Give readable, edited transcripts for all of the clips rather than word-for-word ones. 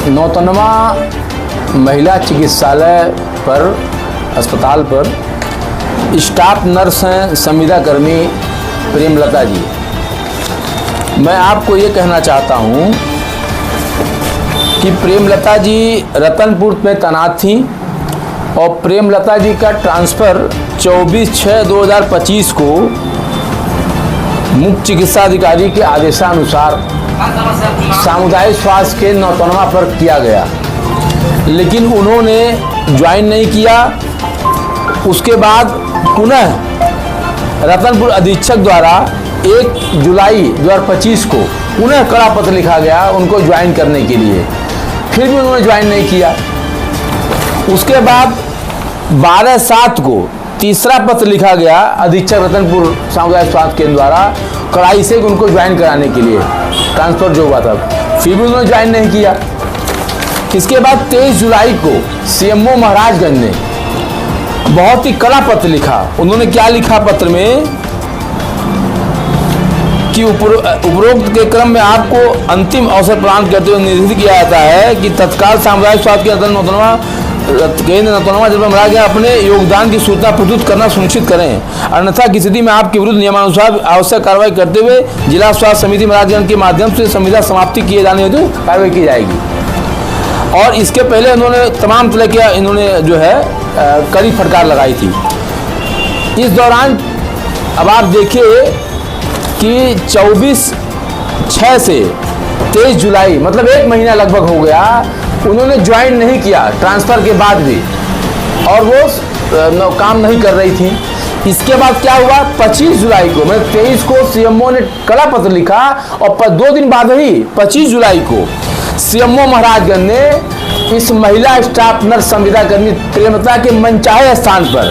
नौतनवा महिला चिकित्सालय पर अस्पताल पर स्टाफ नर्स हैं संविदा कर्मी प्रेमलता जी। मैं आपको ये कहना चाहता हूँ कि प्रेमलता जी रतनपुर में तैनात थी और प्रेमलता जी का ट्रांसफ़र 24/6/2025 को मुख्य चिकित्सा अधिकारी के आदेशानुसार सामुदायिक स्वास्थ्य केंद्र नौतनवा पर किया गया, लेकिन उन्होंने ज्वाइन नहीं किया। उसके बाद पुनः रतनपुर अधीक्षक द्वारा 1 जुलाई 2025 को पुनः कड़ा पत्र लिखा गया उनको ज्वाइन करने के लिए, फिर भी उन्होंने ज्वाइन नहीं किया। उसके बाद 12/7 को तीसरा पत्र लिखा गया अधीक्षक रतनपुर सामुदायिक स्वास्थ्य केंद्र द्वारा कड़ाई से उनको ज्वाइन कराने के लिए, ट्रांसफ़र जो हुआ था, फिर भी उन्होंने ज्वाइन नहीं किया। इसके बाद 23 जुलाई को सीएमओ महाराजगंज ने बहुत ही कड़ा पत्र लिखा। उन्होंने क्या लिखा पत्र में कि उपरोक्त के क्रम में आपको अंतिम अवसर प्रदान करते हुए निर्देशित किया जाता है कि तत्काल सामुदायिक स्वास्थ्य केंद्र नौतनवा जनपद महाराज अपने योगदान की सूचना प्रस्तुत करना सुनिश्चित करें, अन्यथा की स्थिति में आपके विरुद्ध नियमानुसार आवश्यक कार्रवाई करते हुए जिला स्वास्थ्य समिति महाराजगंज के माध्यम से संविदा समाप्ति किए जाने हेतु कार्रवाई की जाएगी। और इसके पहले उन्होंने तमाम तरह के इन्होंने जो है कड़ी फटकार लगाई थी। इस दौरान अब आप देखिए कि 24/6 से 23 जुलाई मतलब 1 महीना लगभग हो गया, उन्होंने ज्वाइन नहीं किया ट्रांसफ़र के बाद भी, और वो काम नहीं कर रही थी। इसके बाद क्या हुआ, 25 जुलाई को मतलब 23 को सीएमओ ने कड़ा पत्र लिखा और 2 दिन बाद ही 25 जुलाई को सीएमओ महाराजगंज ने इस महिला स्टाफ नर्स संविदा कर्मी प्रेमलता के मनचाहे स्थान पर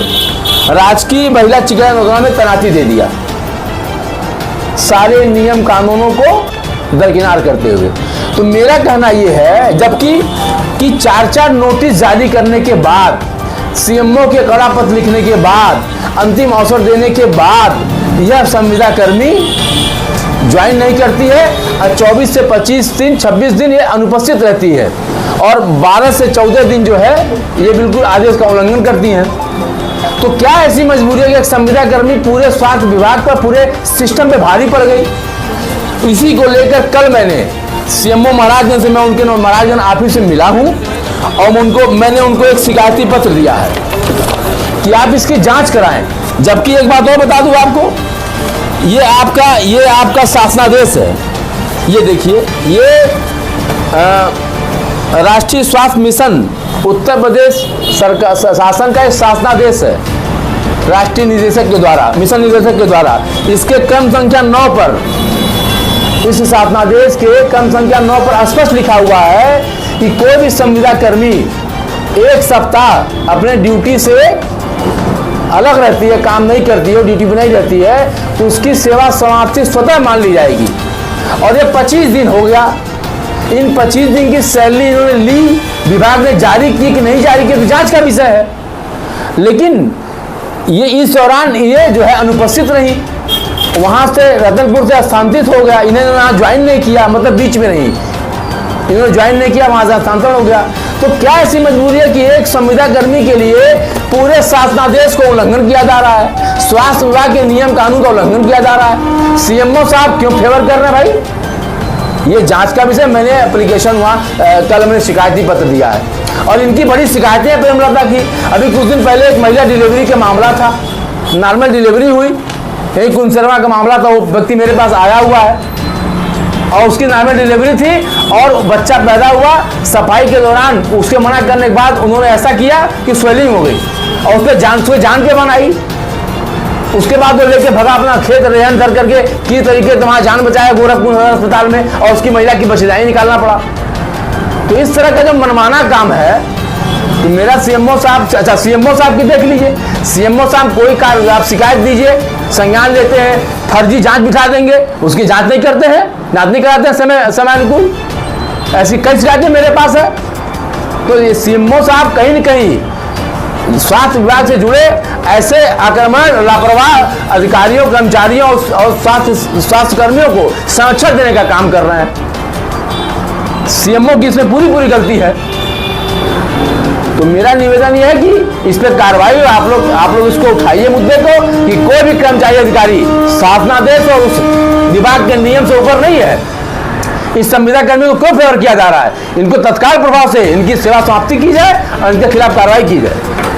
राजकीय महिला चिकित्सालय नौतनवा में तैनाती दे दिया, सारे नियम कानूनों को दरकिनार करते हुए। तो मेरा कहना यह है, जबकि 4 नोटिस जारी करने के बाद, सीएमओ के कड़ा पत्र लिखने के बाद, अंतिम अवसर देने के बाद यह संविदा कर्मी ज्वाइन नहीं करती है और 24 से 25 दिन 26 दिन ये अनुपस्थित रहती है और 12 से 14 दिन जो है ये बिल्कुल आदेश का उल्लंघन करती हैं। तो क्या ऐसी मजबूरी है कि एक संविदा कर्मी पूरे स्वास्थ्य विभाग पर, पूरे सिस्टम पे भारी पड़ गई? इसी को लेकर कल मैंने सीएमओ महाराजगंज से मैं उनके महाराजगंज ऑफिस से मिला हूं और मैंने उनको एक शिकायती पत्र दिया है कि आप इसकी जांच कराएं। जबकि एक बात और बता दूं आपको, ये आपका शासनादेश है, ये देखिए, ये राष्ट्रीय स्वास्थ्य मिशन उत्तर प्रदेश सरकार शासन का एक शासनादेश है राष्ट्रीय निदेशक के द्वारा, मिशन निदेशक के द्वारा। इसके क्रम संख्या 9 पर, इस शासनादेश के क्रम संख्या 9 पर स्पष्ट लिखा हुआ है कि कोई भी संविदा कर्मी 1 सप्ताह अपने ड्यूटी से अलग रहती है, काम नहीं करती है, ड्यूटी पर नहीं रहती है, तो उसकी सेवा समाप्ति स्वतः मान ली जाएगी। और ये 25 दिन हो गया, इन 25 दिन की सैलरी इन्होंने ली, विभाग ने जारी की कि नहीं जारी की तो जांच का विषय है, लेकिन ये इस दौरान ये जो है अनुपस्थित रही, वहाँ से रतनपुर से स्थानांतरित हो गया, इन्होंने वहाँ ज्वाइन नहीं किया, मतलब बीच में नहीं, इन्होंने ज्वाइन नहीं किया, वहाँ से स्थानांतरण हो गया। तो क्या ऐसी मजबूरी है कि एक संविदा कर्मी के लिए पूरे शासनादेश को उल्लंघन किया जा रहा है, स्वास्थ्य विभाग के नियम कानून का उल्लंघन किया जा रहा है? सीएमओ साहब क्यों फेवर कर रहे हैं भाई? ये जांच का विषय। मैंने एप्लीकेशन वहाँ कल मैंने शिकायती पत्र दिया है और इनकी बड़ी शिकायतें हैं प्रेमलता की। अभी कुछ दिन पहले एक महिला डिलीवरी का मामला था, नॉर्मल डिलीवरी हुई, एक कुंसरवा का मामला था, वो व्यक्ति मेरे पास आया हुआ है और उसकी नॉर्मल डिलीवरी थी और बच्चा पैदा हुआ, सफाई के दौरान उसके मना करने के बाद उन्होंने ऐसा किया कि स्वेलिंग हो गई और उसके जान के बनाई। उसके बाद वो लेके भगा अपना खेत रेहन कर करके किस तरीके से वहाँ जान बचाया गोरखपुर अस्पताल में और उसकी महिला की बशिदाई निकालना पड़ा। तो इस तरह का जो मनमाना काम है, तो मेरा सीएमओ साहब, अच्छा सीएमओ साहब की देख लीजिए, सीएमओ साहब कोई कार्य आप शिकायत दीजिए, संज्ञान लेते हैं, फर्जी जांच बिठा देंगे, उसकी जांच नहीं करते हैं, जांच नहीं कराते हैं समय अनुकूल। ऐसी कई शिकायतें मेरे पास है। तो ये सीएमओ साहब कहीं न कहीं स्वास्थ्य विभाग से जुड़े ऐसे आक्रमण लापरवाह अधिकारियों, कर्मचारियों और स्वास्थ्य कर्मियों को संरक्षण देने का काम कर रहे हैं। सीएमओ की इसमें पूरी पूरी गलती है। तो मेरा निवेदन यह है कि इस पर कार्रवाई हो, आप लोग इसको उठाइए मुद्दे को कि कोई भी कर्मचारी अधिकारी शासनादेश और उस विभाग के नियम से ऊपर नहीं है। इस संविदा कर्मी को क्यों फेवर किया जा रहा है? इनको तत्काल प्रभाव से इनकी सेवा समाप्ति की जाए और इनके खिलाफ कार्रवाई की जाए।